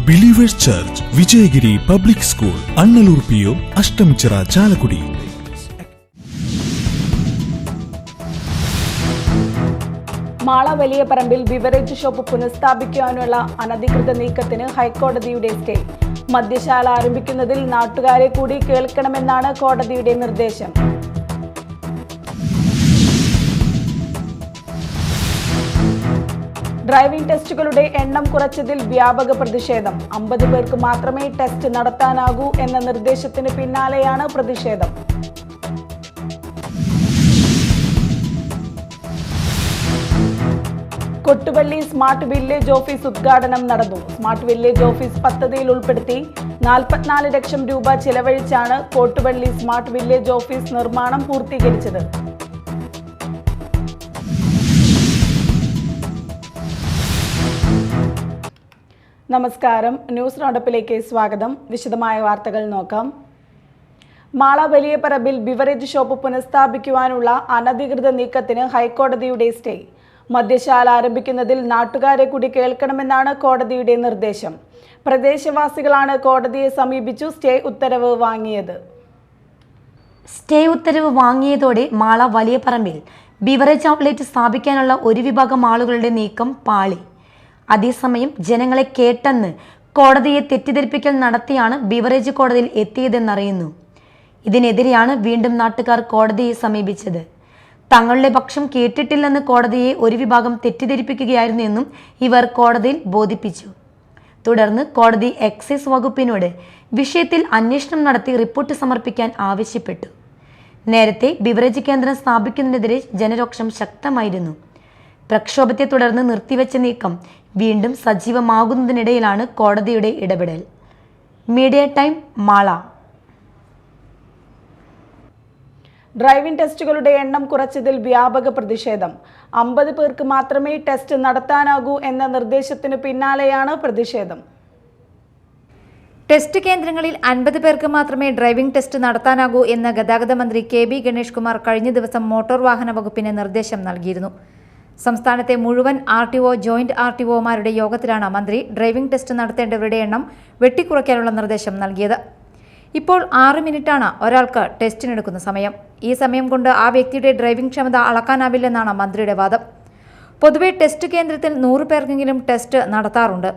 Believers church, Vijayagiri public school, Annalur PO, Ashtamichira, Chalakudy. Mala വലിയപറമ്പിൽ beverage shop പുനഃസ്ഥാപിക്കുവാനുള്ള അനധികൃത നീക്കത്തിന് ഹൈക്കോടതിയുടെ സ്റ്റേ. മദ്യശാല ആരംഭിക്കുന്നതിൽ നാട്ടുകാരെ കൂടി കേൾക്കണമെന്നാണ് കോടതിയുടെ നിർദ്ദേശം. ഡ്രൈവിംഗ് ടെസ്റ്റുകളുടെ എണ്ണം കുറച്ചതിൽ വ്യാപക പ്രതിഷേധം. 50 പേർക്ക് മാത്രമേ ടെസ്റ്റ് നടത്താനാകൂ എന്ന നിർദ്ദേശത്തിന് പിന്നാലെയാണ് പ്രതിഷേധം. കൊട്ടുപള്ളി സ്മാർട്ട് വില്ലേജ് ഓഫീസ് ഉദ്ഘാടനം നടന്നു. സ്മാർട്ട് വില്ലേജ് ഓഫീസ് പദ്ധതിയിൽ ഉൾപ്പെടുത്തി 44 ലക്ഷം രൂപ ചെലവഴിച്ചാണ് കോട്ടുപള്ളി സ്മാർട്ട് വില്ലേജ് ഓഫീസ് നിർമ്മാണം പൂർത്തീകരിച്ചത്. നമസ്കാരം, ന്യൂസ് റൗണ്ടപ്പിലേക്ക് സ്വാഗതം. വിശദമായ വാർത്തകൾ നോക്കാം. മാള വലിയപറമ്പിൽ ബിവറേജ് ഷോപ്പ് പുനഃസ്ഥാപിക്കുവാനുള്ള അനധികൃത നീക്കത്തിന് ഹൈക്കോടതിയുടെ സ്റ്റേ. മദ്യശാല ആരംഭിക്കുന്നതിൽ നാട്ടുകാരെ കൂടി കേൾക്കണമെന്നാണ് കോടതിയുടെ നിർദ്ദേശം. പ്രദേശവാസികളാണ് കോടതിയെ സമീപിച്ചു സ്റ്റേ ഉത്തരവ് വാങ്ങിയത്. സ്റ്റേ ഉത്തരവ് വാങ്ങിയതോടെ മാള വലിയപറമ്പിൽ ബിവറേജ് ഔട്ട്ലെറ്റ് സ്ഥാപിക്കാനുള്ള ഒരു വിഭാഗം ആളുകളുടെ നീക്കം പാളി. അതേസമയം ജനങ്ങളെ കേട്ടെന്ന് കോടതിയെ തെറ്റിദ്ധരിപ്പിക്കൽ നടത്തിയാണ് ബിവറേജ് കോടതിയിൽ എത്തിയതെന്നറിയുന്നു. ഇതിനെതിരെയാണ് വീണ്ടും നാട്ടുകാർ കോടതിയെ സമീപിച്ചത്. തങ്ങളുടെ പക്ഷം കേട്ടിട്ടില്ലെന്ന് കോടതിയെ ഒരു വിഭാഗം തെറ്റിദ്ധരിപ്പിക്കുകയായിരുന്നു എന്നും ഇവർ കോടതിയിൽ ബോധിപ്പിച്ചു. തുടർന്ന് കോടതി എക്സൈസ് വകുപ്പിനോട് വിഷയത്തിൽ അന്വേഷണം നടത്തി റിപ്പോർട്ട് സമർപ്പിക്കാൻ ആവശ്യപ്പെട്ടു. നേരത്തെ ബിവറേജ് കേന്ദ്രം സ്ഥാപിക്കുന്നതിനെതിരെ ജനരോക്ഷം ശക്തമായിരുന്നു. പ്രക്ഷോഭത്തെ തുടർന്ന് നിർത്തിവെച്ച നീക്കം വീണ്ടും സജീവമാകുന്നതിനിടയിലാണ് കോടതിയുടെ ഇടപെടൽ. Media time, Mala. ഡ്രൈവിംഗ് ടെസ്റ്റുകളുടെ എണ്ണം കുറച്ചതിൽ വ്യാപക പ്രതിഷേധം. 50 പേർക്ക് മാത്രമേ ടെസ്റ്റ് നടത്താനാകൂ എന്ന നിർദ്ദേശത്തിന് പിന്നാലെയാണ് പ്രതിഷേധം. ടെസ്റ്റ് കേന്ദ്രങ്ങളിൽ 50 പേർക്ക് മാത്രമേ ഡ്രൈവിംഗ് ടെസ്റ്റ് നടത്താനാകൂ എന്ന് ഗതാഗത മന്ത്രി KB ഗണേഷ് കുമാർ കഴിഞ്ഞ ദിവസം മോട്ടോർ വാഹന വകുപ്പിന് നിർദ്ദേശം നൽകിയിരുന്നു. സംസ്ഥാനത്തെ മുഴുവൻ RTO, ജോയിന്റ് RTOമാരുടെ യോഗത്തിലാണ് മന്ത്രി ഡ്രൈവിംഗ് ടെസ്റ്റ് നടത്തേണ്ടവരുടെ എണ്ണം വെട്ടിക്കുറയ്ക്കാനുള്ള നിർദ്ദേശം നൽകിയത്. ഇപ്പോൾ 6 മിനിറ്റാണ് ഒരാൾക്ക് ടെസ്റ്റിനെടുക്കുന്ന സമയം. ഈ സമയം കൊണ്ട് ആ വ്യക്തിയുടെ ഡ്രൈവിംഗ് ക്ഷമത അളക്കാനാവില്ലെന്നാണ് മന്ത്രിയുടെ വാദം. പൊതുവെ ടെസ്റ്റ് കേന്ദ്രത്തിൽ 100 പേർക്കെങ്കിലും ടെസ്റ്റ് നടത്താറുണ്ട്.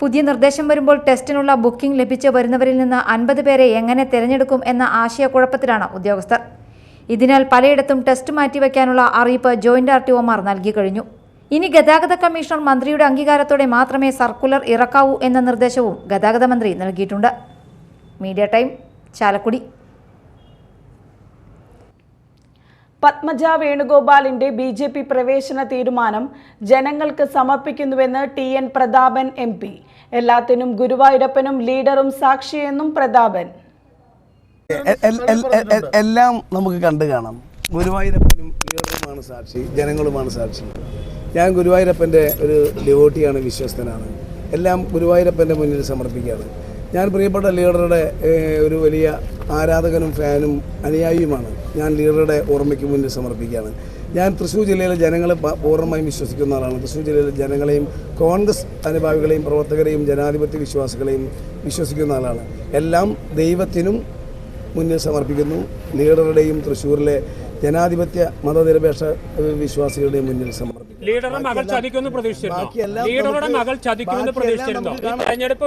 പുതിയ നിർദ്ദേശം വരുമ്പോൾ ടെസ്റ്റിനുള്ള ബുക്കിംഗ് ലഭിച്ച് വരുന്നവരിൽ നിന്ന് 50 പേരെ എങ്ങനെ തിരഞ്ഞെടുക്കും എന്ന ആശയക്കുഴപ്പത്തിലാണ് ഉദ്യോഗസ്ഥർ. ഇതിനാൽ പലയിടത്തും ടെസ്റ്റ് മാറ്റിവെക്കാനുള്ള അറിയിപ്പ് ജോയിന്റ് RTOമാർ നൽകി കഴിഞ്ഞു. ഇനി ഗതാഗത കമ്മീഷണർ മന്ത്രിയുടെ അംഗീകാരത്തോടെ മാത്രമേ സർക്കുലർ ഇറക്കാവൂ എന്ന നിർദ്ദേശവും ഗതാഗത മന്ത്രി നൽകിയിട്ടുണ്ട്. Media time, Chalakudy. പത്മജ വേണുഗോപാലിന്റെ BJP പ്രവേശന തീരുമാനം ജനങ്ങൾക്ക് സമർപ്പിക്കുന്നുവെന്ന് TN പ്രതാപൻ MP. എല്ലാത്തിനും ഗുരുവായൂരപ്പനും ലീഡറും സാക്ഷിയെന്നും പ്രതാപൻ. എല്ലാം നമുക്ക് കണ്ടു കാണാം. ഗുരുവായൂരപ്പനും ലീഡറുമാണ് സാക്ഷി, ജനങ്ങളുമാണ് സാക്ഷി. ഞാൻ ഗുരുവായൂരപ്പൻ്റെ ഒരു ഡിവോട്ടിയാണ്, വിശ്വസ്തനാണ്. എല്ലാം ഗുരുവായൂരപ്പൻ്റെ മുന്നിൽ സമർപ്പിക്കുകയാണ്. ഞാൻ പ്രിയപ്പെട്ട ലീഡറുടെ ഒരു വലിയ ആരാധകനും ഫാനും അനുയായിയുമാണ്. ഞാൻ ലീഡറുടെ ഓർമ്മയ്ക്ക് മുന്നിൽ സമർപ്പിക്കുകയാണ്. ഞാൻ തൃശ്ശൂർ ജില്ലയിലെ ജനങ്ങളെ പൂർണ്ണമായും വിശ്വസിക്കുന്ന ആളാണ്. തൃശ്ശൂർ ജില്ലയിലെ ജനങ്ങളെയും കോൺഗ്രസ് അനുഭാവികളെയും പ്രവർത്തകരെയും ജനാധിപത്യ വിശ്വാസികളെയും വിശ്വസിക്കുന്ന ആളാണ്. എല്ലാം ദൈവത്തിനും മുന്നിൽ സമർപ്പിക്കുന്നു. ലീഡറുടെയും തൃശ്ശൂരിലെ ജനാധിപത്യ മതനിരപേക്ഷ വിശ്വാസികളുടെയും മുന്നിൽ സമർപ്പിക്കുന്നു. ലീഡറുടെ മകൾ ചതിക്കുമെന്ന് പ്രതീക്ഷിച്ചിരുന്നു. ലീഡറുടെ മകൾ ചതിക്കുമെന്ന് പ്രതീക്ഷിച്ചിരുന്നു. തെരഞ്ഞെടുപ്പ്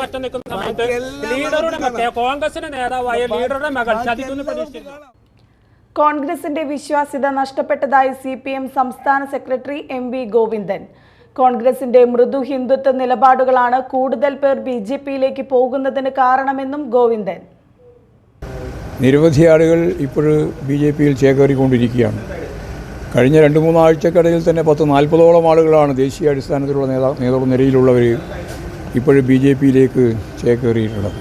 ഒറ്റ നിൽക്കുന്ന സമയത്ത് ലീഡറുടെ മറ്റേ കോൺഗ്രസിന്റെ നേതാവായ ലീഡറുടെ മകൾ ചതിക്കുമെന്ന് പ്രതീക്ഷിച്ചിരുന്നു. കോൺഗ്രസിന്റെ വിശ്വാസ്യത നഷ്ടപ്പെട്ടതായി CPM സംസ്ഥാന സെക്രട്ടറി MV ഗോവിന്ദൻ. കോൺഗ്രസിന്റെ മൃദു ഹിന്ദുത്വ നിലപാടുകളാണ് കൂടുതൽ പേർ BJPയിലേക്ക് പോകുന്നതിന് കാരണമെന്നും ഗോവിന്ദൻ. നിരവധി ആളുകൾ ഇപ്പോൾ BJPയിൽ ചേക്കേറിക്കൊണ്ടിരിക്കുകയാണ്. കഴിഞ്ഞ 2-3 ആഴ്ചക്കിടയിൽ തന്നെ 10-40ഓളം ആളുകളാണ് ദേശീയ അടിസ്ഥാനത്തിലുള്ള നേതൃനിരയിലുള്ളവർ ഇപ്പോൾ BJPയിലേക്ക് ചേക്കേറിയിട്ടുള്ളത്.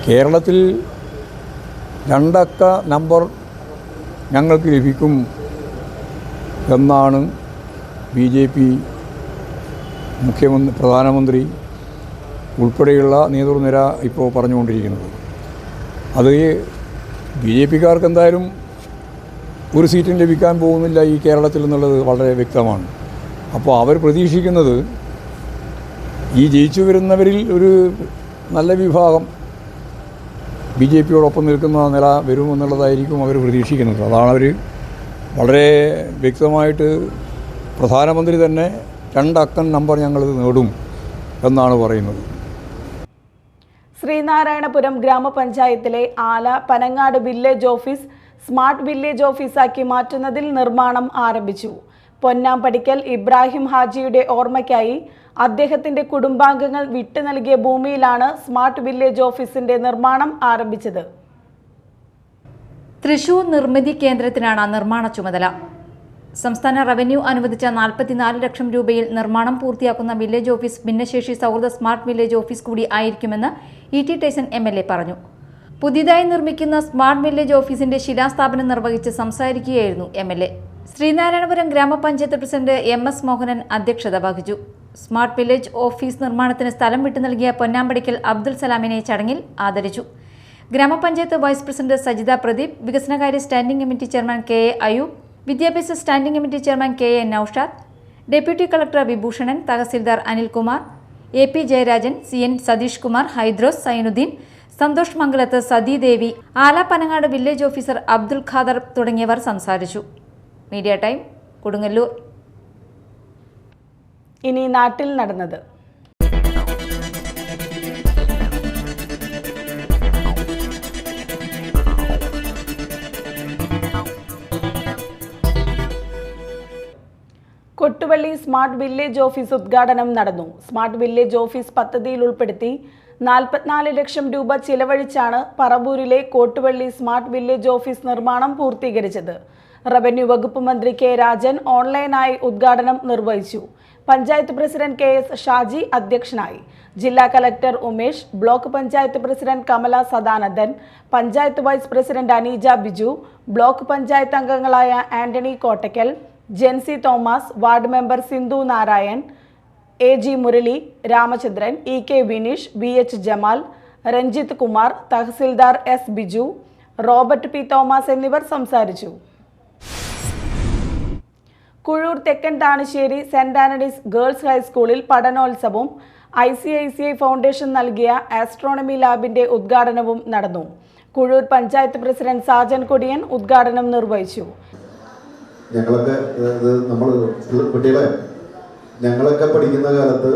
കേരളത്തിൽ 2 അക്ക നമ്പർ ഞങ്ങൾക്ക് ലഭിക്കും എന്നാണ് BJP പ്രധാനമന്ത്രി ഉൾപ്പെടെയുള്ള നേതൃനിര ഇപ്പോൾ പറഞ്ഞുകൊണ്ടിരിക്കുന്നത്. അത് BJPക്കാർക്ക് എന്തായാലും ഒരു സീറ്റും ലഭിക്കാൻ പോകുന്നില്ല ഈ കേരളത്തിൽ എന്നുള്ളത് വളരെ വ്യക്തമാണ്. അപ്പോൾ അവർ പ്രതീക്ഷിക്കുന്നത് ഈ ജയിച്ചു വരുന്നവരിൽ ഒരു നല്ല വിഭാഗം BJPയോടൊപ്പം നിൽക്കുന്ന നില വരുമെന്നുള്ളതായിരിക്കും അവർ പ്രതീക്ഷിക്കുന്നത്. അതാണ് അവർ വളരെ വ്യക്തമായിട്ട് പ്രധാനമന്ത്രി തന്നെ 2 അക്കം നമ്പർ ഞങ്ങളിത് നേടും എന്നാണ് പറയുന്നത്. ശ്രീനാരായണപുരം ഗ്രാമപഞ്ചായത്തിലെ Ala Panangad village office smart village ഓഫീസാക്കി മാറ്റുന്നതിൽ നിർമ്മാണം ആരംഭിച്ചു. പൊന്നാംപടിക്കൽ ഇബ്രാഹിം ഹാജിയുടെ ഓർമ്മയ്ക്കായി അദ്ദേഹത്തിന്റെ കുടുംബാംഗങ്ങൾ വിട്ടു നൽകിയ ഭൂമിയിലാണ് സ്മാർട്ട് വില്ലേജ് ഓഫീസിന്റെ നിർമ്മാണം ആരംഭിച്ചത്. തൃശൂർ നിർമ്മിതി കേന്ദ്രത്തിനാണ് നിർമ്മാണ ചുമതല. സംസ്ഥാന റവന്യൂ അനുവദിച്ച 44 ലക്ഷം രൂപയിൽ നിർമ്മാണം പൂർത്തിയാക്കുന്ന വില്ലേജ് ഓഫീസ് ഭിന്നശേഷി സൗഹൃദ സ്മാർട്ട് വില്ലേജ് ഓഫീസ് കൂടി ആയിരിക്കുമെന്ന് E.T. ടൈസൺ MLA പറഞ്ഞു. പുതിയതായി നിർമ്മിക്കുന്ന സ്മാർട്ട് വില്ലേജ് ഓഫീസിന്റെ ശിലാസ്ഥാപനം നിർവഹിച്ച് സംസാരിക്കുകയായിരുന്നു MLA. ശ്രീനാരായണപുരം ഗ്രാമപഞ്ചായത്ത് പ്രസിഡന്റ് MS മോഹനൻ അധ്യക്ഷത വഹിച്ചു. സ്മാർട്ട് വില്ലേജ് ഓഫീസ് നിർമ്മാണത്തിന് സ്ഥലം വിട്ടു നൽകിയ പൊന്നാമ്പടിക്കൽ അബ്ദുൽ സലാമിനെ ചടങ്ങിൽ ആദരിച്ചു. ഗ്രാമപഞ്ചായത്ത് വൈസ് പ്രസിഡന്റ് സജിത പ്രദീപ്, വികസനകാര്യ standing committee chairman KA Ayoob, വിദ്യാഭ്യാസ standing committee chairman KA Noushad, deputy collector Vibhooshanan, tahsildar Anilkumar, AP Jayarajan, CN Satheesh Kumar, Hydros Sainuddin, Santhosh Mangalath, Sathidevi, Ala Panangad village officer Abdul Khader തുടങ്ങിയവർ സംസാരിച്ചു. Media time, Kodungallur. ഇനി നാട്ടിൽ നടന്നത്. കൊട്ടുവള്ളി സ്മാർട്ട് വില്ലേജ് ഓഫീസ് ഉദ്ഘാടനം നടന്നു. സ്മാർട്ട് വില്ലേജ് ഓഫീസ് പദ്ധതിയിൽ ഉൾപ്പെടുത്തി 44 ലക്ഷം രൂപ ചിലവഴിച്ചാണ് പറവൂരിലെ കോട്ടുവള്ളി സ്മാർട്ട് വില്ലേജ് ഓഫീസ് നിർമ്മാണം പൂർത്തീകരിച്ചത്. റവന്യൂ വകുപ്പ് മന്ത്രി K. രാജൻ ഓൺലൈനായി ഉദ്ഘാടനം നിർവഹിച്ചു. പഞ്ചായത്ത് പ്രസിഡന്റ് KS ഷാജി അധ്യക്ഷനായി. ജില്ലാ collector Umesh, block panchayat president Kamala Sadanandan, panchayat vice president Aneeja Biju, block panchayat അംഗങ്ങളായ Antony Kottakkal, Jency Thomas, ward member Sindhu Narayan, AG Murali, Ramachandran, EK Vineesh, BH Jamal, Ranjith Kumar, tahsildar S Biju, Robert P. Thomas എന്നിവർ സംസാരിച്ചു. കുഴൂർ തെക്കൻ താണശ്ശേരി സെന്റ് ആന്റണീസ് ഗേൾസ് ഹൈസ്കൂളിൽ പഠനോത്സവവും ICICI ഫൗണ്ടേഷൻ നൽകിയ ആസ്ട്രോണമി ലാബിന്റെ ഉദ്ഘാടനവും നടന്നു. കുഴൂർ പഞ്ചായത്ത് പ്രസിഡന്റ് സാജൻ കൊടിയൻ ഉദ്ഘാടനം നിർവഹിച്ചു. ഞങ്ങളൊക്കെ പഠിക്കുന്ന കാലത്ത്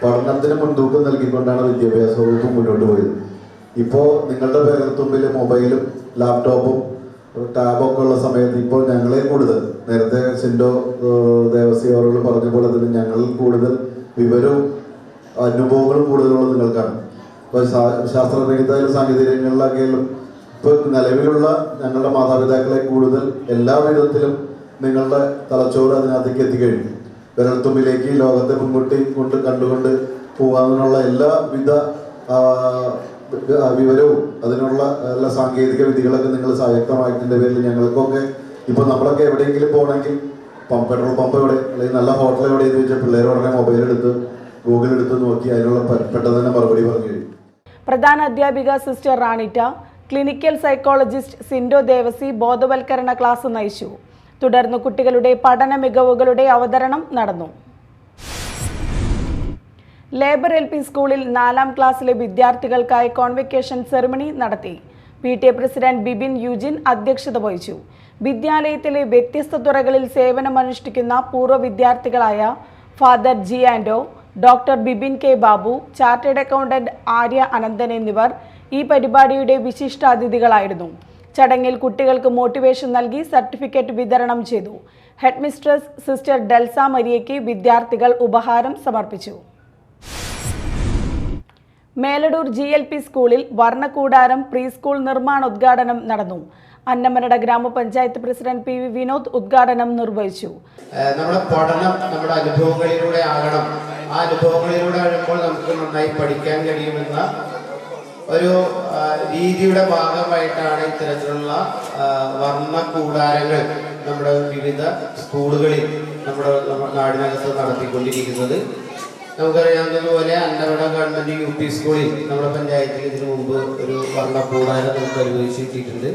പഠനത്തിന് മുൻതൂക്കം നൽകിക്കൊണ്ടാണ് വിദ്യാഭ്യാസ വകുപ്പ് മുന്നോട്ട് പോയത്. ഇപ്പോൾ നിങ്ങളുടെ പേരത്തുമ്പിൽ മൊബൈലും ലാപ്ടോപ്പും ടാബൊക്കെ ഉള്ള സമയത്ത് ഇപ്പോൾ ഞങ്ങളെ കൂടുതൽ, നേരത്തെ സിൻഡോ ദേവസ്വം അവരോട് പറഞ്ഞ പോലെ തന്നെ ഞങ്ങളിൽ കൂടുതൽ വിവരവും അനുഭവങ്ങളും കൂടുതലുള്ളത് നിങ്ങൾക്കാണ്. ഇപ്പോൾ ശാസ്ത്രരംഗത്തായാലും സാങ്കേതിക രംഗങ്ങളിലൊക്കെയാലും ഇപ്പോൾ നിലവിലുള്ള ഞങ്ങളുടെ മാതാപിതാക്കളെ കൂടുതൽ എല്ലാ വിധത്തിലും നിങ്ങളുടെ തലച്ചോറ് അതിനകത്തേക്ക് എത്തിക്കഴിഞ്ഞു. വിരൽത്തുമ്പിലേക്ക് ലോകത്തെ മുൻകൂട്ടി കണ്ടുകൊണ്ട് പോകാനുള്ള എല്ലാവിധ വിവരവും അതിനുള്ള എല്ലാ സാങ്കേതിക വിദ്യകളൊക്കെ നിങ്ങൾ സ്വായത്തമാക്കിൻ്റെ പേരിൽ ഞങ്ങൾക്കൊക്കെ ഇപ്പോൾ നമ്മളൊക്കെ എവിടെയെങ്കിലും പോകണമെങ്കിൽ പെട്രോൾ പമ്പ് എവിടെ അല്ലെങ്കിൽ നല്ല ഹോട്ടൽ എവിടെയെന്ന് ചോദിച്ചാൽ പിള്ളേർ ഉടനെ മൊബൈൽ എടുത്ത് ഗൂഗിൾ എടുത്ത് നോക്കി അതിനുള്ള പെട്ടെന്ന് തന്നെ മറുപടി പറഞ്ഞു കഴിയും. പ്രധാന അധ്യാപിക sister Ranita, clinical psychologist Sindo Devasi ബോധവൽക്കരണ ക്ലാസ് നയിച്ചു. തുടർന്ന് കുട്ടികളുടെ പഠന മികവുകളുടെ അവതരണം നടന്നു. ലേബർ LP സ്കൂളിൽ 4ാം ക്ലാസ്സിലെ വിദ്യാർത്ഥികൾക്കായി കോൺവെക്കേഷൻ സെറിമണി നടത്തി. PTA പ്രസിഡന്റ് ബിബിൻ യൂജിൻ അധ്യക്ഷത വഹിച്ചു. വിദ്യാലയത്തിലെ വ്യത്യസ്ത തുറകളിൽ സേവനമനുഷ്ഠിക്കുന്ന പൂർവ്വ വിദ്യാർത്ഥികളായ father G. Ando, doctor Bibin K. Babu, chartered accountant Arya Ananthan എന്നിവർ ഈ പരിപാടിയുടെ വിശിഷ്ടാതിഥികളായിരുന്നു. ചടങ്ങിൽ കുട്ടികൾക്ക് മോട്ടിവേഷൻ നൽകി സർട്ടിഫിക്കറ്റ് വിതരണം ചെയ്തു. ഹെഡ് മിസ്ട്രസ് സിസ്റ്റർ ഡെൽസ മരിയയ്ക്ക് വിദ്യാർത്ഥികൾ ഉപഹാരം സമർപ്പിച്ചു. മേലടൂർ GLP സ്കൂളിൽ വർണ്ണക്കൂടാരം പ്രീ സ്കൂൾ നിർമ്മാണോദ്ഘാടനം നടന്നു. അന്നമനട ഗ്രാമപഞ്ചായത്ത് പ്രസിഡന്റ് PV വിനോദ് ഉദ്ഘാടനം നിർവഹിച്ചു. നമ്മുടെ പഠനം നമ്മുടെ അനുഭവങ്ങളിലൂടെ ആകണം. ആ അനുഭവങ്ങളിലൂടെ ആകുമ്പോൾ നമുക്ക് നന്നായി പഠിക്കാൻ കഴിയുമെന്ന ഒരു രീതിയുടെ ഭാഗമായിട്ടാണ് ഇത്തരത്തിലുള്ള വർണ്ണക്കൂടാരങ്ങൾ നമ്മുടെ വിവിധ സ്കൂളുകളിൽ നമ്മുടെ നാടിനകത്ത് നടത്തിക്കൊണ്ടിരിക്കുന്നത്. നമുക്കറിയാവുന്നതുപോലെ അന്നമനട ഗവൺമെൻറ് UP സ്കൂളിൽ നമ്മുടെ പഞ്ചായത്തിൽ ഇതിനു മുമ്പ് ഒരു വർണ്ണക്കൂടാരം നമുക്ക് അനുവദിച്ചിട്ടുണ്ട്.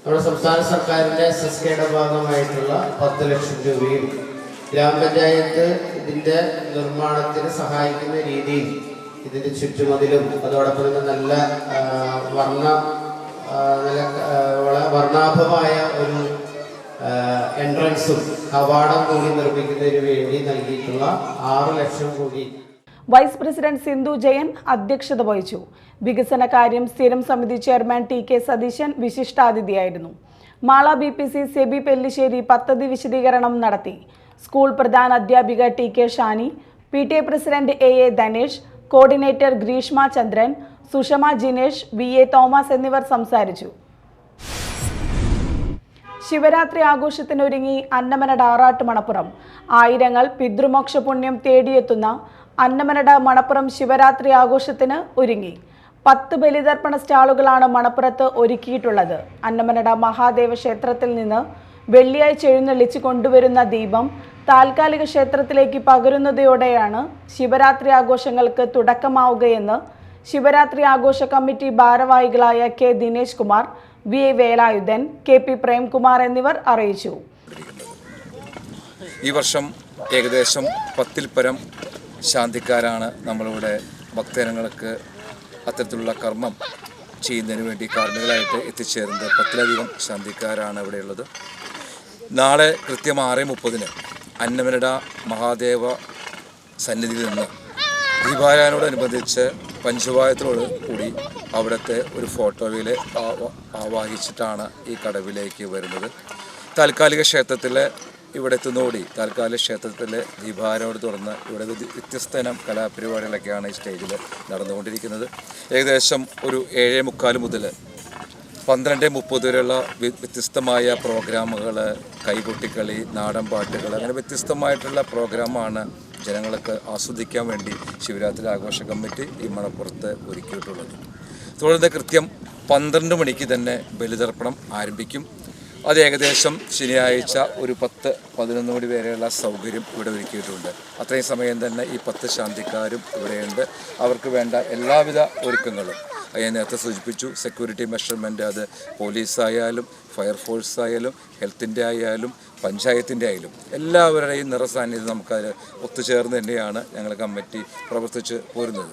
നമ്മുടെ സംസ്ഥാന സർക്കാരിൻ്റെ SSKയുടെ ഭാഗമായിട്ടുള്ള 10 ലക്ഷം രൂപയും ഗ്രാമപഞ്ചായത്ത് ഇതിൻ്റെ നിർമ്മാണത്തിന് സഹായിക്കുന്ന രീതിയിൽ ഇതിൻ്റെ ചുറ്റുമതിലും അതോടൊപ്പം തന്നെ നല്ല വർണ്ണാഭമായ ഒരു എൻട്രൻസും കവാടം കൂടി നിർമ്മിക്കുന്നതിന് വേണ്ടി നൽകിയിട്ടുള്ള 6 ലക്ഷം കൂടി. വൈസ് പ്രസിഡന്റ് സിന്ധു ജയൻ അധ്യക്ഷത വഹിച്ചു. വികസന കാര്യം സ്ഥിരം സമിതി ചെയർമാൻ ടി.കെ. സതീശൻ വിശിഷ്ടാതിഥിയായിരുന്നു. മാള BPC സെബി പെല്ലിശ്ശേരി പദ്ധതി വിശദീകരണം നടത്തി. സ്കൂൾ പ്രധാന അധ്യാപിക T K. Shani, PTA president A.A. Dhanesh, coordinator Greeshma Chandran, Sushama Jinesh, V.A. Thomas എന്നിവർ സംസാരിച്ചു. ശിവരാത്രി ആഘോഷത്തിനൊരുങ്ങി അന്നമനട ആറാട്ട് മണപ്പുറം. ആയിരങ്ങൾ പിതൃമോക്ഷ പുണ്യം തേടിയെത്തുന്ന അന്നമനട മണപ്പുറം ശിവരാത്രി ആഘോഷത്തിന് ഒരുങ്ങി. 10 ബലിതർപ്പണ സ്റ്റാളുകളാണ് മണപ്പുറത്ത് ഒരുക്കിയിട്ടുള്ളത്. അന്നമനട മഹാദേവ ക്ഷേത്രത്തിൽ നിന്ന് വെള്ളിയാഴ്ച എഴുന്നള്ളിച്ച് കൊണ്ടുവരുന്ന ദീപം താൽക്കാലിക ക്ഷേത്രത്തിലേക്ക് പകരുന്നതോടെയാണ് ശിവരാത്രി ആഘോഷങ്ങൾക്ക് തുടക്കമാവുകയെന്ന് ശിവരാത്രി ആഘോഷ കമ്മിറ്റി ഭാരവാഹികളായ K. Dinesh Kumar, V.A. Velayudhan, K.P. Premkumar എന്നിവർ അറിയിച്ചു. ഈ വർഷം ഏകദേശം 10-ൽ പരം ശാന്തിക്കാരാണ് നമ്മളിവിടെ ഭക്തജനങ്ങൾക്ക് അത്തരത്തിലുള്ള കർമ്മം ചെയ്യുന്നതിന് വേണ്ടി കാർമ്മികളായിട്ട് എത്തിച്ചേരുന്നത്. 10-ലധികം ശാന്തിക്കാരാണ് ഇവിടെയുള്ളത്. നാളെ കൃത്യം 6:30 അന്നമനട മഹാദേവ സന്നിധിയിൽ നിന്ന് ദീപാരാധനയോടനുബന്ധിച്ച് പഞ്ചവായത്തോട് കൂടി അവിടുത്തെ ഒരു ഫോട്ടോയിൽ ആവാഹിച്ചിട്ടാണ് ഈ കടവിലേക്ക് വരുന്നത്. താൽക്കാലിക ക്ഷേത്രത്തിലെ ഇവിടെ എത്തുന്നതോടി താൽക്കാലിക ക്ഷേത്രത്തിലെ ദീപാരാധനയോട് തുടർന്ന് ഇവിടെ വ്യത്യസ്തനം കലാപരിപാടികളൊക്കെയാണ് ഈ സ്റ്റേജിൽ നടന്നുകൊണ്ടിരിക്കുന്നത്. ഏകദേശം ഒരു 7:45 മുതൽ 12:30 വരെയുള്ള വ്യത്യസ്തമായ പ്രോഗ്രാമുകൾ, കൈകൊട്ടിക്കളി, നാടൻ പാട്ടുകൾ, അങ്ങനെ വ്യത്യസ്തമായിട്ടുള്ള പ്രോഗ്രാമാണ് ജനങ്ങൾക്ക് ആസ്വദിക്കാൻ വേണ്ടി ശിവരാത്രി ആഘോഷ കമ്മിറ്റി ഈ മണപ്പുറത്ത് ഒരുക്കിയിട്ടുള്ളത്. തുടർന്ന് കൃത്യം 12 മണിക്ക് തന്നെ ബലിതർപ്പണം ആരംഭിക്കും. അത് ഏകദേശം ശനിയാഴ്ച ഒരു 10-11 മണി വരെയുള്ള സൗകര്യം ഇവിടെ ഒരുക്കിയിട്ടുണ്ട്. അത്രയും സമയം തന്നെ ഈ 10 ശാന്തിക്കാരും ഇവിടെയുണ്ട്. അവർക്ക് വേണ്ട എല്ലാവിധ ഒരുക്കങ്ങളും ഞാൻ നേരത്തെ സൂചിപ്പിച്ചു. സെക്യൂരിറ്റി മെഷർമെൻറ്റ്, അത് പോലീസായാലും ഫയർഫോഴ്സ് ആയാലും ഹെൽത്തിൻ്റെ ആയാലും പഞ്ചായത്തിൻ്റെ ആയാലും എല്ലാവരുടെയും നിറസാന്നിധ്യം നമുക്കത് ഒത്തുചേർന്ന് തന്നെയാണ് ഞങ്ങൾ കമ്മിറ്റി പ്രവർത്തിച്ച് പോരുന്നത്.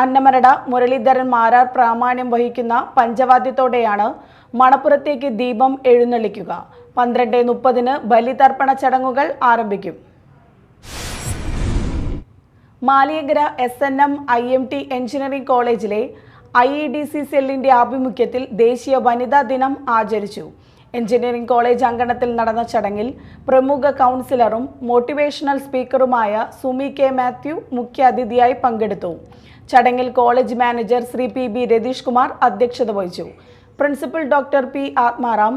അന്നമനട മുരളീധരൻ മാരാർ പ്രാമാണ്യം വഹിക്കുന്ന പഞ്ചവാദ്യത്തോടെയാണ് മണപ്പുറത്തേക്ക് ദീപം എഴുന്നള്ളിക്കുക. 12:30 ബലിതർപ്പണ ചടങ്ങുകൾ ആരംഭിക്കും. മാലിയങ്കര SNM IMT എഞ്ചിനീയറിംഗ് കോളേജിലെ IEDC സെല്ലിന്റെ ആഭിമുഖ്യത്തിൽ ദേശീയ വനിതാ ദിനം ആചരിച്ചു. എഞ്ചിനീയറിംഗ് കോളേജ് അങ്കണത്തിൽ നടന്ന ചടങ്ങിൽ പ്രമുഖ കൗൺസിലറും മോട്ടിവേഷണൽ സ്പീക്കറുമായ സുമി K. മാത്യു മുഖ്യാതിഥിയായി പങ്കെടുത്തു. ചടങ്ങിൽ college manager Shri P.B. Ratheesh Kumar അധ്യക്ഷത വഹിച്ചു. Principal doctor P. Athmaram,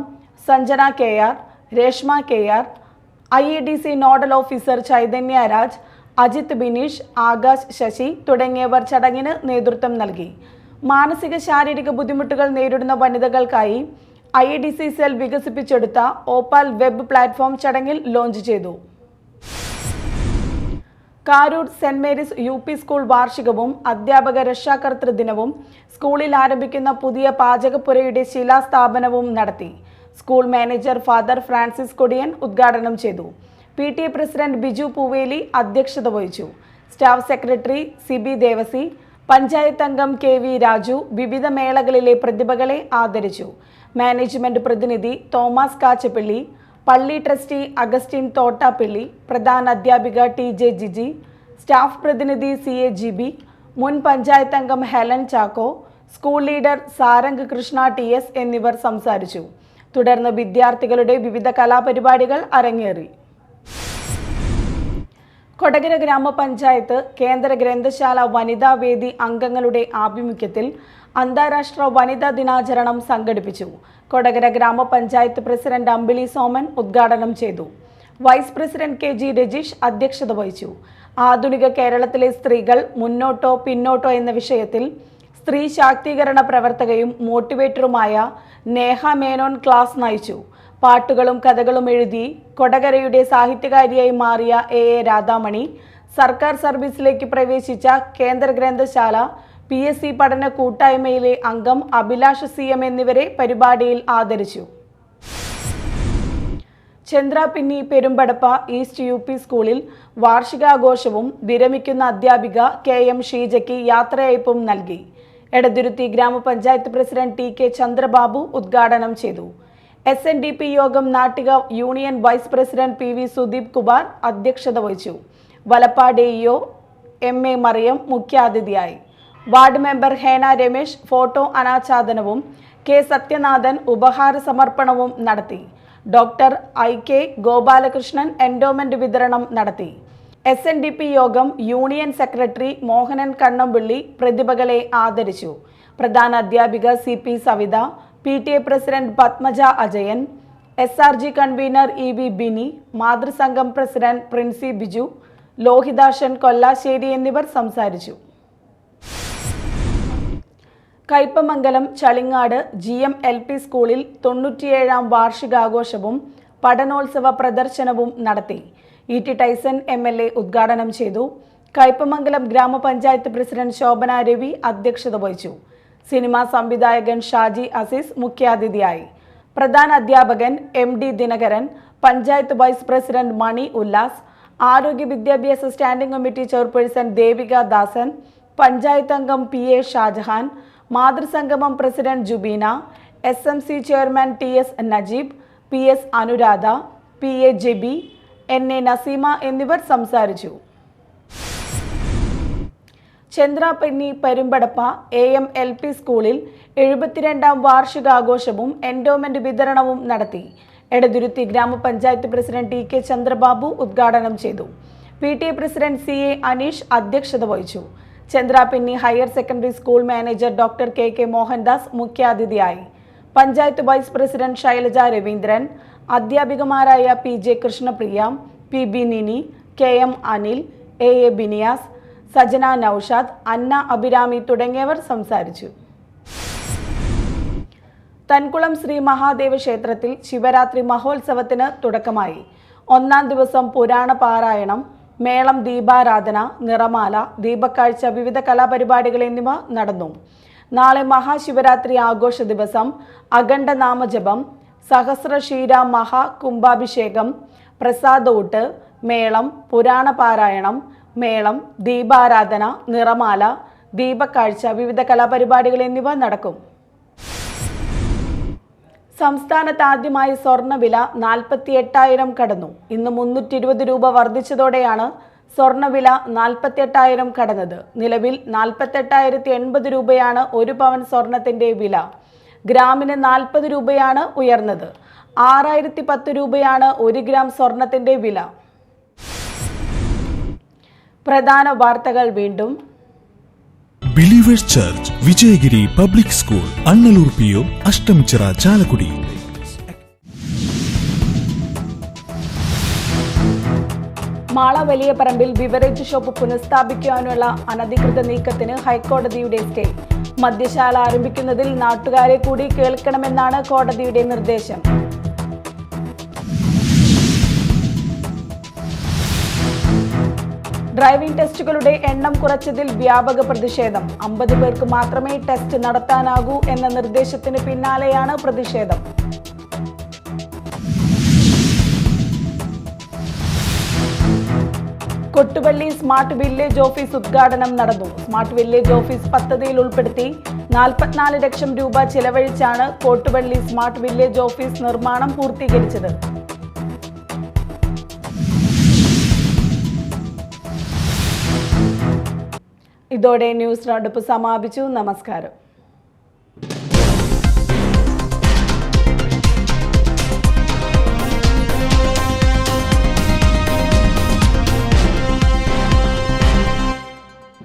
Sanjana KR, Reshma KR, IEDC nodal officer Chaitanya Raj, Ajith Bineesh, Akash Sasi തുടങ്ങിയവർ ചടങ്ങിന് നേതൃത്വം നൽകി. മാനസിക ശാരീരിക ബുദ്ധിമുട്ടുകൾ നേരിടുന്ന വനിതകൾക്കായി IEDC സെൽ വികസിപ്പിച്ചെടുത്ത ഓപ്പാൽ വെബ് പ്ലാറ്റ്ഫോം ചടങ്ങിൽ ലോഞ്ച് ചെയ്തു. Karoor saint Mary's UP school വാർഷികവും അധ്യാപക രക്ഷാകർതൃ ദിനവും സ്കൂളിൽ ആരംഭിക്കുന്ന പുതിയ പാചകപ്പുരയുടെ ശിലാസ്ഥാപനവും നടത്തി. School manager father Francis Kodiyan ഉദ്ഘാടനം ചെയ്തു. PTA പ്രസിഡന്റ് ബിജു പൂവേലി അധ്യക്ഷത വഹിച്ചു. Staff secretary CB Devasi, panchayat അംഗം KV രാജു വിവിധ മേളകളിലെ പ്രതിഭകളെ ആദരിച്ചു. മാനേജ്മെന്റ് പ്രതിനിധി തോമസ് കാച്ചപ്പള്ളി, പള്ളി ട്രസ്റ്റി അഗസ്റ്റിൻ തോട്ടാപ്പള്ളി, പ്രധാന അധ്യാപിക TJ ജിജി, സ്റ്റാഫ് പ്രതിനിധി CA GB, മുൻ പഞ്ചായത്ത് അംഗം Helen Chacko, school leader Sarang Krishna TS എന്നിവർ സംസാരിച്ചു. തുടർന്ന് വിദ്യാർത്ഥികളുടെ വിവിധ കലാപരിപാടികൾ അരങ്ങേറി. കൊടകര ഗ്രാമപഞ്ചായത്ത് കേന്ദ്ര ഗ്രന്ഥശാല വനിതാ വേദി അംഗങ്ങളുടെ ആഭിമുഖ്യത്തിൽ അന്താരാഷ്ട്ര വനിതാ ദിനാചരണം സംഘടിപ്പിച്ചു. കൊടകര ഗ്രാമപഞ്ചായത്ത് പ്രസിഡന്റ് അമ്പിളി സോമൻ ഉദ്ഘാടനം ചെയ്തു. വൈസ് പ്രസിഡന്റ് KG രജീഷ് അധ്യക്ഷത വഹിച്ചു. ആധുനിക കേരളത്തിലെ സ്ത്രീകൾ മുന്നോട്ടോ പിന്നോട്ടോ എന്ന വിഷയത്തിൽ സ്ത്രീ ശാക്തീകരണ പ്രവർത്തകയും മോട്ടിവേറ്ററുമായ നേഹ മേനോൻ ക്ലാസ് നയിച്ചു. പാട്ടുകളും കഥകളും എഴുതി കൊടകരയുടെ സാഹിത്യകാരിയായി മാറിയ AA രാധാമണി, സർക്കാർ സർവീസിലേക്ക് പ്രവേശിച്ച കേന്ദ്ര ഗ്രന്ഥശാല PSC പഠന കൂട്ടായ്മയിലെ അംഗം അഭിലാഷ് CM എന്നിവരെ പരിപാടിയിൽ ആദരിച്ചു. ചന്ദ്രാപിന്നി പെരുമ്പടപ്പ ഈസ്റ്റ് UP സ്കൂളിൽ വാർഷികാഘോഷവും വിരമിക്കുന്ന അധ്യാപിക KM ഷീജയ്ക്ക് യാത്രയയപ്പും നൽകി. എടതുരുത്തി ഗ്രാമപഞ്ചായത്ത് പ്രസിഡന്റ് TK ചന്ദ്രബാബു ഉദ്ഘാടനം ചെയ്തു. SNDP യോഗം Nattika union vice president PV Sudeep Kumar അധ്യക്ഷത വഹിച്ചു. വലപ്പാട് EO MA മറിയം മുഖ്യാതിഥിയായി. Ward member Hena Ramesh photo അനാച്ഛാദനവും K സത്യനാഥൻ ഉപഹാര സമർപ്പണവും നടത്തി. ഡോക്ടർ IK ഗോപാലകൃഷ്ണൻ എൻഡോമെന്റ് വിതരണം നടത്തി. SNDP യോഗം യൂണിയൻ സെക്രട്ടറി മോഹനൻ കണ്ണമ്പിള്ളി പ്രതിഭകളെ ആദരിച്ചു. പ്രധാന അധ്യാപിക CP Savitha, PTA president Padmaja Ajayan, SRG convener EV Bini, മാതൃസംഘം പ്രസിഡന്റ് പ്രിൻസി ബിജു, ലോഹിതാഷൻ കൊല്ലാശ്ശേരി എന്നിവർ സംസാരിച്ചു. കയ്പമംഗലം ചളിങ്ങാട് GM LP സ്കൂളിൽ 97ാം വാർഷികാഘോഷവും പഠനോത്സവ പ്രദർശനവും നടത്തി. ET ടൈസൺ MLA ഉദ്ഘാടനം ചെയ്തു. കയ്പമംഗലം ഗ്രാമപഞ്ചായത്ത് പ്രസിഡന്റ് ശോഭന രവി അധ്യക്ഷത വഹിച്ചു. സിനിമാ സംവിധായകൻ ഷാജി അസീസ് മുഖ്യാതിഥിയായി. പ്രധാന അധ്യാപകൻ MD Dinakaran, panchayat vice president Mani Ullas, ആരോഗ്യ വിദ്യാഭ്യാസ standing committee chairperson Devika Dasan, panchayat അംഗം PA ഷാജഹാൻ, മാതൃസംഗമം president Jubeena, SMC chairman TS Najeeb, PS Anuradha, PA Jeby, NA Naseema എന്നിവർ സംസാരിച്ചു. ചന്ദ്രാപിന്നി പെരുമ്പടപ്പ AM LP സ്കൂളിൽ 72ാം വാർഷികാഘോഷവും എൻഡോമെന്റ് വിതരണവും നടത്തി. എടതുരുത്തി ഗ്രാമപഞ്ചായത്ത് പ്രസിഡന്റ് TK ചന്ദ്രബാബു ഉദ്ഘാടനം ചെയ്തു. PTA പ്രസിഡന്റ് CA അനീഷ് അധ്യക്ഷത വഹിച്ചു. Chandrapinni higher secondary school manager doctor KK Mohandas മുഖ്യാതിഥിയായി. പഞ്ചായത്ത് വൈസ് പ്രസിഡന്റ് ശൈലജ രവീന്ദ്രൻ, അധ്യാപികമാരായ PJ Krishnapriya, PB Nini, KM Anil, AA Biniyas, Sajana Noushad, Anna Abhirami തുടങ്ങിയവർ സംസാരിച്ചു. തൻകുളം ശ്രീ മഹാദേവ ക്ഷേത്രത്തിൽ ശിവരാത്രി മഹോത്സവത്തിന് തുടക്കമായി. 1ാം ദിവസം പുരാണ പാരായണം, മേളം, ദീപാരാധന, നിറമാല, ദീപക്കാഴ്ച, വിവിധ കലാപരിപാടികൾ എന്നിവ നടന്നു. നാളെ മഹാശിവരാത്രി ആഘോഷ ദിവസം അഖണ്ഡ നാമജപം, സഹസ്രക്ഷീര മഹാ കുംഭാഭിഷേകം, പ്രസാദൂട്ട്, മേളം, പുരാണ പാരായണം, മേളം, ദീപാരാധന, നിറമാല, ദീപക്കാഴ്ച, വിവിധ കലാപരിപാടികൾ എന്നിവ നടക്കും. സംസ്ഥാനത്ത് ആദ്യമായി സ്വർണ്ണവില 48,000 കടന്നു. ഇന്ന് 320 രൂപ വർദ്ധിച്ചതോടെയാണ് സ്വർണ്ണവില 48,000 കടന്നത്. നിലവിൽ 48,080 രൂപയാണ് 1 പവൻ സ്വർണത്തിന്റെ വില. ഗ്രാമിന് 40 രൂപയാണ് ഉയർന്നത്. 6,010 രൂപയാണ് 1 ഗ്രാം സ്വർണത്തിന്റെ വില. പ്രധാന വാർത്തകൾ വീണ്ടും. Believers church, Vijayagiri public school, Annalur PO, Ashtamichira, Chalakudy. Mala വലിയ പറമ്പിൽ ബിവറേജ് ഷോപ്പ് പുനഃസ്ഥാപിക്കാനുള്ള അനധികൃത നീക്കത്തിന് ഹൈക്കോടതിയുടെ സ്റ്റേ. മദ്യശാല ആരംഭിക്കുന്നതിൽ നാട്ടുകാരെ കൂടി കേൾക്കണമെന്നാണ് കോടതിയുടെ നിർദ്ദേശം. ഡ്രൈവിംഗ് ടെസ്റ്റുകളുടെ എണ്ണം കുറച്ചതിൽ വ്യാപക പ്രതിഷേധം. 50 പേർക്ക് മാത്രമേ ടെസ്റ്റ് നടത്താനാകൂ എന്ന നിർദ്ദേശത്തിന് പിന്നാലെയാണ് പ്രതിഷേധം. കൊട്ടുപള്ളി സ്മാർട്ട് വില്ലേജ് ഓഫീസ് ഉദ്ഘാടനം നടന്നു. സ്മാർട്ട് വില്ലേജ് ഓഫീസ് പദ്ധതിയിൽ ഉൾപ്പെടുത്തി 44 ലക്ഷം രൂപ ചെലവഴിച്ചാണ് കൊട്ടുപള്ളി സ്മാർട്ട് വില്ലേജ് ഓഫീസ് നിർമ്മാണം പൂർത്തീകരിച്ചത്. ഇതോടെ ന്യൂസ് റൗണ്ടപ്പ് സമാപിച്ചു. നമസ്കാരം.